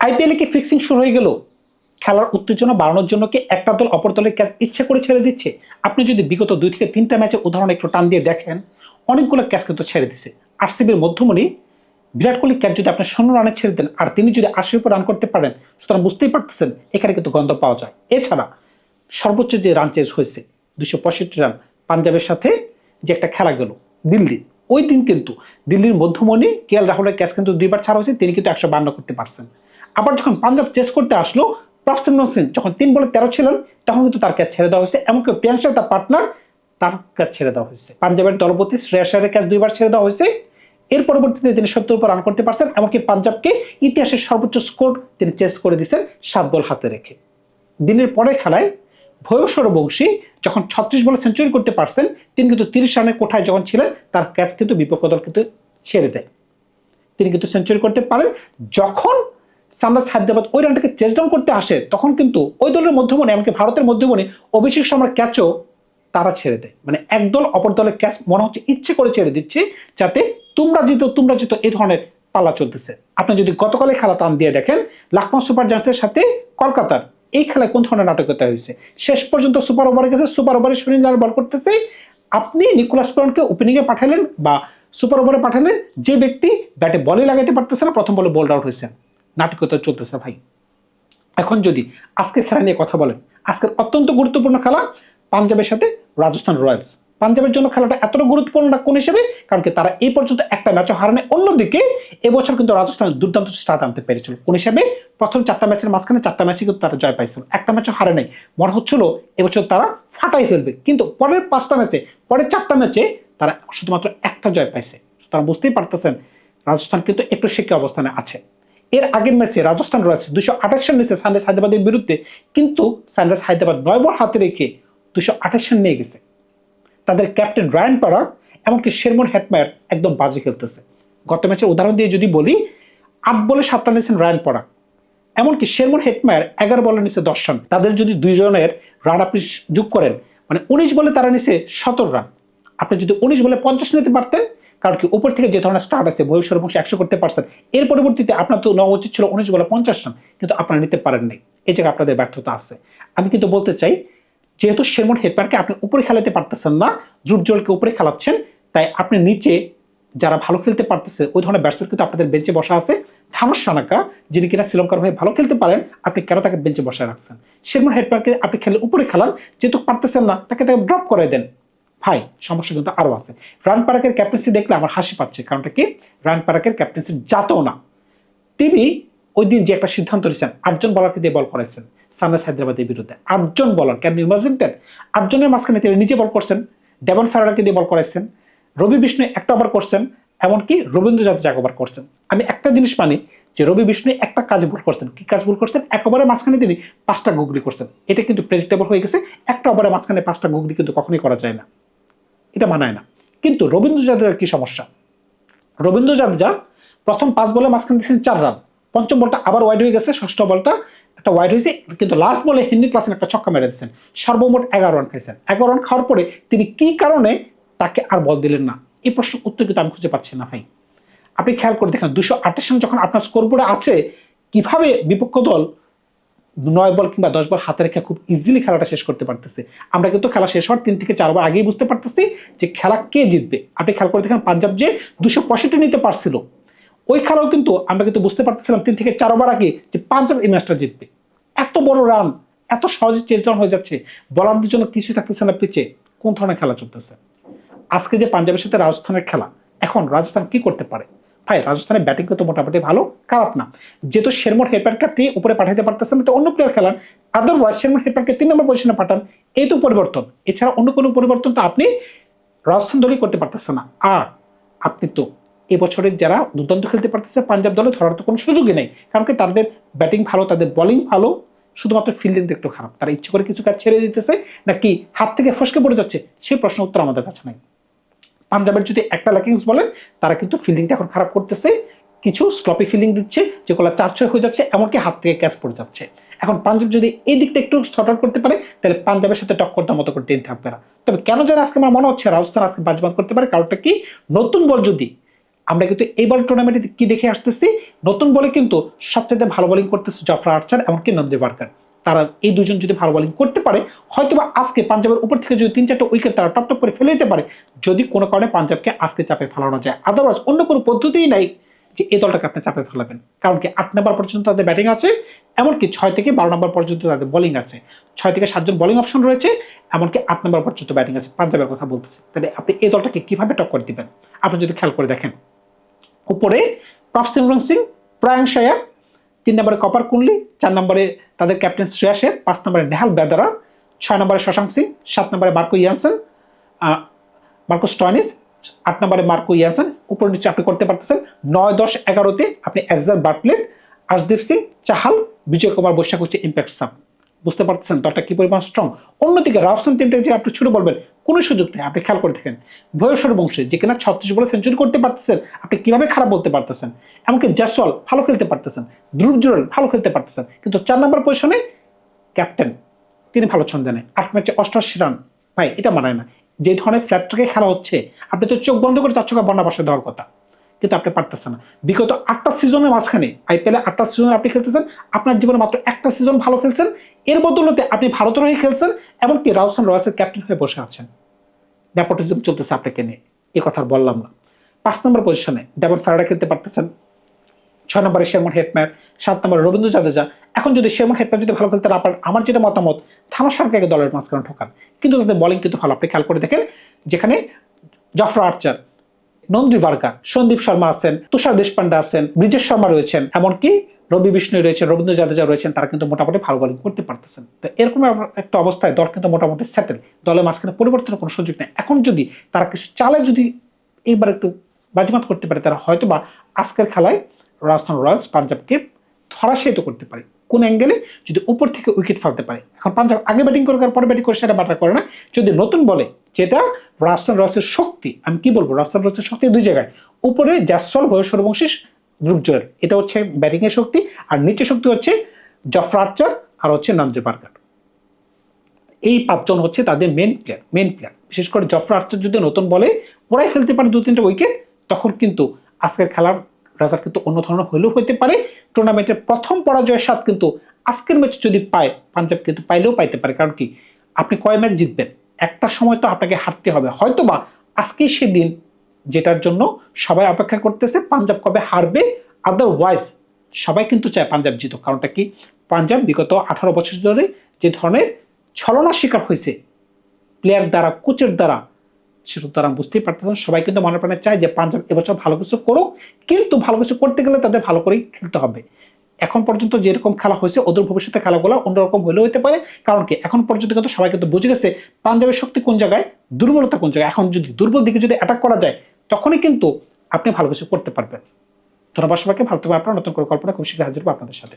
আইপিএলে কি ফিক্সিং শুরু হয়ে গেল? খেলার উত্তেজনা বাড়ানোর জন্য কি একটা দল অপর দলের ক্যাচ ইচ্ছে করে ছেড়ে দিচ্ছে? আপনি যদি বিগত 2 থেকে 3টা ম্যাচের উদাহরণ একটু টান দিয়ে দেখেন, অনেকগুলো ক্যাচ কিন্তু ছেড়ে দিছে। আরসিবির মধ্যমণি বিরাট কোহলি ক্যাচ যদি আপনি 0 রানে ছেড়ে দেন আর তিনি যদি 80 উপর রান করতে পারেন, সুতরাং বুঝতেই পারতেছেন এখানে কিন্তু গন্ধ পাওয়া যায়। এছাড়া সর্বোচ্চ যে রান চেজ হয়েছে 265 রান পাঞ্জাবের সাথে যে একটা খেলা গেল দিল্লি, ওই দিন কিন্তু দিল্লির মধ্যমণি কেএল রাহুলের ক্যাচ কিন্তু 2বার ছাড়া হয়েছে, তিনি কিন্তু 152 করতে পারছেন। আবার যখন পাঞ্জাব চেস করতে আসলো, প্রসেনজিৎ সিং যখন 3 বলে 13 ছিলেন, তখন কিন্তু তার ক্যাচ ছেড়ে দেওয়া হয়েছে। এমনকি প্রিয়াংশা তার পার্টনার, তার ক্যাচ ছেড়ে দেওয়া হয়েছে। পাঞ্জাবের দলপতি শ্রেয়াস আয়ারের ক্যাচ 2বার ছেড়ে দেওয়া হয়েছে। এর পরবর্তীতে তিনি 70 উপর রান করতে পারছেন। এমনকি পাঞ্জাবকে ইতিহাসের সর্বোচ্চ স্কোর তিনি চেস করে দিয়েছেন 7 বল হাতে রেখে। দিনের পরের খেলায় ভৈরব সূর্যবংশী যখন 36 বলে সেঞ্চুরি করতে পারছেন, তিনি কিন্তু 30 রানের কোঠায় যখন ছিলেন, তার ক্যাচ কিন্তু বিপক্ষ দল কিন্তু ছেড়ে দেয়। তিনি কিন্তু সেঞ্চুরি করতে পারেন। যখন সানরাইজ হায়দ্রাবাদ ওই রানটাকে চেস ডাউন করতে আসে, তখন কিন্তু ওই দলের মধ্যমণি, এমনকি ভারতের মধ্যমণি অভিষেক শর্মার ক্যাচও তারা ছেড়ে দেয়। মানে একদল অপর দলের ক্যাচ মনে হচ্ছে ইচ্ছে করে ছেড়ে দিচ্ছে, যাতে তোমরা জিতো এই ধরনের পাল্লা চলতেছে। আপনি যদি গতকালের খেলা টান দিয়ে দেখেন, লখনৌ সুপার জায়ান্টসের সাথে কলকাতার এই খেলায় কোন ধরনের নাটকতা হয়েছে। শেষ পর্যন্ত সুপার ওভারে গেছে, সুপার ওভারে সুনীল নারায়ণ বল করতেছে, আপনি নিকোলাস পুরানকে ওপেনিংয়ে পাঠালেন বা সুপার ওভারে পাঠালেন, যে ব্যক্তি ব্যাটে বলে লাগাতে পারতেছে না, প্রথম বলে বোল্ড আউট হয়েছে। নাটকতা চলতেছে ভাই। এখন যদি আজকের খেলা নিয়ে কথা বলেন, আজকের অত্যন্ত গুরুত্বপূর্ণ খেলা পাঞ্জাবের সাথে রাজস্থান রয়্যালস। পাঞ্জাবের জন্য খেলাটা এতটা গুরুত্বপূর্ণ না কোন হিসেবে, কারণ কি তারা এই পর্যন্ত একটা ম্যাচও হারানে। অন্যদিকে এবছর কিন্তু রাজস্থান দুর্দান্ত স্টার্ট আনতে পেরেছিল। কোন হিসেবে প্রথম 4টা ম্যাচের মাঝখানে 4টা ম্যাচে কিন্তু তারা জয় পাইছিল, একটা ম্যাচও হারে নাই। মনে হচ্ছিল এবছর তারা ফাটাই ফেলবে, কিন্তু পরের 5টা ম্যাচে, পরের 4টা ম্যাচে তারা শুধুমাত্র একটা জয় পাইছে। তারা বুঝতেই পারতেছেন রাজস্থান কিন্তু একটু শেখে অবস্থানে আছে। এর আগের ম্যাচে রাজস্থান রয়্যালস 228 রান নিয়েছে সানরাইজ হায়দ্রাবাদের বিরুদ্ধে, কিন্তু সানরাইজ হায়দ্রাবাদ 9 বল হাতে রেখে 228 রান নিয়ে গেছে। তাদের ক্যাপ্টেন রায়ান পরাগ, এমনকি শেরমন হেটমায়ার একদম বাজে খেলতেছে। গত ম্যাচের উদাহরণ দিয়ে যদি বলি, 8 বলে 7 রান নিয়েছেন রায়ান পরাগ, এমনকি শেরমন হেটমায়ার 11 বলে নিচ্ছে 10 রান। তাদের যদি দুইজনের রান আপনি যোগ করেন, মানে 19 বলে তারা নিচ্ছে 17 রান। আপনি যদি 19 বলে 50 নিতে পারতেন, কারণ কি উপর থেকে যে ধরনের স্টার্ট আছে, ভৈরব সূর্যবংশী 100 করতে পারছেন, এর পরবর্তীতে আপনার তো নেওয়া উচিত ছিল 19 বলে 50 রান, কিন্তু আপনারা নিতে পারেন নাই। এই জায়গায় আপনাদের ব্যর্থতা আছে। আমি কিন্তু বলতে চাই, যেহেতু শেরমন হেটমায়ারকে আপনি উপরে খেলাতে পারতেছেন না, দ্রুপজলকে উপরে খেলাচ্ছেন, তাই আপনি নিচে যারা ভালো খেলতে পারতেছে ওই ধরনের ব্যাটসম্যান কিন্তু আপনাদের বেঞ্চে বসা আছে। থামস সানাকা, যিনি কিনা শ্রীলঙ্কার হয়ে ভালো খেলতে পারেন, আপনি কেন তাকে বেঞ্চে বসায় রাখছেন? শেরমন হেটমায়ারকে আপনি খেলে উপরে খেলান, যেহেতু পারতেছেন না তাকে ড্রপ করে দেন। ভাই, সমস্যা কিন্তু আরো আছে। রায়ান পরাগের ক্যাপ্টেন্সি দেখলে আমার হাসি পাচ্ছে, কারণটা কি, রায়ান পরাগের ক্যাপ্টেন্সি জাতও না। তিনি ওই দিন যে একটা সিদ্ধান্ত নিয়েছেন, 8জন বলারকে দিয়ে বল করাইছেন সানরাইজ হায়দ্রাবাদের বিরুদ্ধে। 8জন বলার, ক্যান ইউ ইমাজিন দ্যাট? 8জনের মাঝখানে তিনি নিজে বল করছেন, ডেভন ফেরারকে দিয়ে বল করাইছেন, রবি বিষ্ণু একটা ওভার করছেন, এমনকি রবীন্দ্র জাদেজা এক ওভার করছেন। আমি একটা জিনিস মানি যে রবি বিষ্ণু একটা কাজ ভুল করছেন। কি কাজ ভুল করছেন? এক ওভারের মাঝখানে তিনি 5টা গুগলি করছেন। এটা কিন্তু প্রেডিক্টেবল হয়ে গেছে, একটা ওভারের মাঝখানে 5টা গুগলি কিন্তু কখনোই করা যায় না, এটা মানায় না। কিন্তু রবীন্দ্র জাদেজার কি সমস্যা? রবীন্দ্র জাদেজা প্রথম 5 বলে মাঝখানে দিয়েছেন 4 রান, পঞ্চম বলটা আবার ওয়াইড হয়ে গেছে, ষষ্ঠ বলটা একটা ওয়াইড হয়েছে, কিন্তু লাস্ট বলে হেনরি ক্লাসেন একটা ছক্কা মেরে দিয়েছেন, সর্বমোট 11 রান খাইছেন। 11 রান খাওয়ার পরে তিনি কি কারণে তাকে আর বল দিলেন না, এই প্রশ্নের উত্তর কিন্তু আমি খুঁজে পাচ্ছি না ভাই। আপনি খেয়াল করে দেখেন, 228 রান যখন আপনার স্কোরবোর্ডে আছে, কিভাবে বিপক্ষ দল 9 বল কিংবা 10 বল হাতে রেখে খুব ইজিলি খেলাটা শেষ করতে পারতেছে। আমরা কিন্তু খেলা শেষ হওয়ার 3 থেকে 4 বার আগেই বুঝতে পারতেছি যে খেলা কে জিতবে। আপনি খেয়াল করে দেখেন, পাঞ্জাব যে 265 নিতে পারছিল, ওই খেলাও কিন্তু আমরা কিন্তু বুঝতে পারতেছিলাম 3 থেকে 4 বার আগে যে পাঞ্জাব এই ম্যাচটা জিতবে। এত বড় রান এত সহজে চেস ডাউন হয়ে যাচ্ছে, বলারদের জন্য কিছু থাকতেছে না পিচে। কোন ধরনের খেলা চলতেছে? আজকে যে পাঞ্জাবের সাথে রাজস্থানের খেলা, এখন রাজস্থান কি করতে পারে? ভাই, রাজস্থানের ব্যাটিং তো মোটামুটি ভালো, খারাপ না। যেহেতু শেরমন হেটমায়ারকে আপনি উপরে পাঠাতে পারতেছেন, তো অন্য প্লেয়ার খেলান। আদারওয়াইজ শেরমন হেটমায়ারকে 3 নম্বর পজিশনে পাঠান, এই তো পরিবর্তন। এছাড়া অন্য কোনো পরিবর্তন তো আপনি রাজস্থান দলই করতে পারতেছে না। আর আপনি তো এবছরের যারা দুর্দান্ত খেলতে পারতেছে পাঞ্জাব দলে ধরার তো কোনো সুযোগই নেই, কারণ কি তাদের ব্যাটিং ভালো, তাদের বোলিং ভালো, শুধুমাত্র ফিল্ডিংটা একটু খারাপ। তারা ইচ্ছে করে কিছু কাজ ছেড়ে দিতেছে নাকি হাত থেকে ফসকে পড়ে যাচ্ছে, সেই প্রশ্ন উত্তর আমাদের কাছে নাই। পাঞ্জাবের যদি একটা ল্যাকিংস বলেন, তারা কিন্তু ফিল্ডিংটা এখন খারাপ করতেছে, কিছু স্লপি ফিল্ডিং দিচ্ছে, যেগুলো 4-6 হয়ে যাচ্ছে, এমনকি হাত থেকে ক্যাচ পড়ে যাচ্ছে। এখন পাঞ্জাব যদি এই দিকটা একটু সর্ট আউট করতে পারে, তাহলে পাঞ্জাবের সাথে টক্কর দেওয়ার মতো করে টিম থাকবে না। তবে কেন যেন আজকে আমার মনে হচ্ছে রাজস্থান আজকে বাজবান করতে পারে। কারণটা কি, নতুন বল যদি আমরা কিন্তু এইবার টুর্নামেন্টে কি দেখে আসতেছি, নতুন বলে কিন্তু সবচেয়ে ভালো বোলিং করতেছে জফরা আর্চার এমনকি নন্দী বার্কার। তারা এই দুজন যদি ভালো বোলিং করতে পারে, হয়তোবা আজকে পাঞ্জাবের উপর থেকে যদি 3-4টা উইকেট তারা টপ টপ করে ফেলে দিতে পারে, যদি কোনো কারণে পাঞ্জাবকে আজকে চাপে ফেলানো যায়। আদারওয়াইজ অন্য কোনো পদ্ধতিই নাই যে এই দলটাকে আপনি চাপে ফেলাবেন, কারণ কি 8 নম্বর পর্যন্ত তাদের ব্যাটিং আছে, এমনকি 6 থেকে 12 নম্বর পর্যন্ত তাদের বোলিং আছে, 6 থেকে 7 জন বোলিং অপশন রয়েছে, এমনকি 8 নম্বর পর্যন্ত ব্যাটিং আছে। পাঞ্জাবের কথা বলতেছি। তাহলে আপনি এই দলটাকে কিভাবে টক্কর দিবেন? আপনি যদি খেয়াল করে দেখেন, উপরে প্রভসিমরন সিং, প্রায়াংশ আয়ার, 3 নম্বরে কপার কুনলি, 4 নম্বরে তাদের ক্যাপ্টেন শ্রেয়াস আয়ার, 5 নম্বরে নেহাল বেদারা, 6 নম্বরে শশাঙ্ক সিং, 7 নম্বরে মার্কো ইয়ানসেন, মার্কো স্টয়নিস, 8 নম্বরে মার্কো ইয়ানসেন। উপর নিচে আপনি করতে পারতেছেন। 9, 10, 11তে আপনি এক্সার বার্টলেট, আশদীপ সিং, চাহাল, বিজয় কুমার বৈশাখ হচ্ছে ইম্প্যাক্ট সাব। বুঝতে পারতেছেন দলটা কি পরিমাণ স্ট্রং। অন্যদিকে রাজস্থান টিমটা যে আপনি ছোট বলবেন কোনো সুযোগ নেই। আপনি খেয়াল করে দেখেন, ভুবনেশ্বর বংশী যে কিনা 36 বলে সেঞ্চুরি করতে পারতেছেন, আপনি কিভাবে খারাপ বলতে পারতেছেন? এমনকি জয়সওয়াল ভালো খেলতে পারতেছেন, ধ্রুব জুরেল ভালো খেলতে পারতেছেন, কিন্তু 4 নম্বর পজিশনে ক্যাপ্টেন তিনি ভালো ছন্দে নেই, 8 ম্যাচে 88 রান। ভাই এটা মানায় না। যে ধরনের ফ্ল্যাট ট্র্যাকে খেলা হচ্ছে, আপনি তো চোখ বন্ধ করে 4 ছক্কা বন্যা বসে দেওয়ার কথা, কিন্তু আপনি পারতেছেন না। বিগত 8টা সিজনের মাঝখানে আইপিএলে 8টা সিজন আপনি খেলতেছেন, আপনার জীবনে মাত্র একটা সিজন ভালো খেলছেন, এর বদলতে আপনি ভারতের হয়ে খেলছেন, এমনকি রাজস্থান রয়্যালসের ক্যাপ্টেন হয়ে বসে আছেন। নেপোটিজম চলতেছে আপনাকে নিয়ে, এ কথা বললাম না। 5 নম্বর পজিশনে ডেভন ফেরারা খেলতে পারতেছেন, 6 নম্বরে শেরমন হেটম্যার, 7 নম্বরে রবীন্দ্র জাদেজা। এখন যদি শেরমন হেটম্যার যদি ভালো খেলতে না পারেন, আমার যেটা মতামত, থানা সরকারকে দলের মাঝখানে ঠোকান। কিন্তু তাদের বোলিং কিন্তু ভালো, আপনি খেয়াল করে দেখেন, যেখানে Jofra Archer, Nandre Burger, Sandeep Sharma আছেন, তুষার দেশপান্ডে আছেন, ব্রিজেশ শর্মা রয়েছেন, এমনকি রবি বিষ্ণু রয়েছেন, রবীন্দ্র জাদেজা রয়েছেন, তারা কিন্তু মোটামুটি ভালো বোলিং করতে পারতেছেন। তো এরকম একটা অবস্থায় দল কিন্তু মোটামুটি সেটেল, দলের মাঝখানে পরিবর্তনের কোনো সুযোগ নেই। এখন যদি তারা কিছু চালে যদি এইবার একটু বাজিমাত করতে পারে, তারা হয়তো বা আজকের খেলায় রাজস্থান রয়্যালস পাঞ্জাবকে ধরাশায়িত করতে পারে। কোন অ্যাঙ্গেলে? যদি উপর থেকে উইকেট ফেলতে পারে। এখন পাঞ্জাব আগে ব্যাটিং করে পরে ব্যাটিং করে সেটা ম্যাটার করে না, যদি নতুন বলে, যেটা রাজস্থান রয়্যালসের শক্তি। আমি কি বলবো, রাজস্থান রয়্যালসের শক্তি দুই জায়গায়, উপরে জয়সওয়াল, ভুবনেশ্বর বংশী, ধ্রুব জুরেল, এটা হচ্ছে ব্যাটিং এর শক্তি, আর নিচে শক্তি হচ্ছে জফরা আর্চার আর হচ্ছে নন্দী বার্কার। এই 5 জন হচ্ছে তাদের মেন প্লেয়ার। বিশেষ করে জফরা আর্চার যদি নতুন বলে ওরাই ফেলতে পারে 2-3টা উইকেট, তখন কিন্তু আজকের খেলার রেজাল্ট কিন্তু অন্য ধরনের হলেও হতে পারে। টুর্নামেন্টের প্রথম পরাজয়ের স্বাদ কিন্তু আজকের ম্যাচ যদি পায় পাঞ্জাব, কিন্তু পাইলেও পাইতে পারে। কারণ কি, আপনি কয় ম্যাচ জিতবেন, একটা সময় তো আপনাকে হারতে হবে। হয়তোবা আজকেই সেদিন যেটার জন্য সবাই অপেক্ষা করতেছে, পাঞ্জাব কবে হারবে। আদারওয়াইজ সবাই কিন্তু চায় পাঞ্জাব জিতুক। কারণটা কি, পাঞ্জাব বিগত 18 বছর ধরে যে ধরনের ছলনার শিকার হয়েছে প্লেয়ার দ্বারা, কোচের দ্বারা, সেটা তারা বুঝতেই পারতেছেন। সবাই কিন্তু মনে প্রাণে চায় যে পাঞ্জাব এবছর ভালো কিছু করুক, কিন্তু ভালো কিছু করতে গেলে তাদের ভালো করেই খেলতে হবে। এখন পর্যন্ত যেরকম খেলা হয়েছে, ওদের ভবিষ্যতে খেলাগুলো অন্যরকম হলেও হতে পারে। কারণ কি, এখন পর্যন্ত কিন্তু সবাই কিন্তু বুঝে গেছে পাঞ্জাবের শক্তি কোন জায়গায়, দুর্বলতা কোন জায়গায়। এখন যদি দুর্বল দিকে যদি অ্যাটাক করা যায়, তখনই কিন্তু আপনি ভালো কিছু করতে পারবেন। ধন্যবাদ সবাইকে। ভালো থাকবেন। আপনারা নতুন করে কল্পনা খুব শীঘ্রই হাজির হবো আপনাদের সাথে।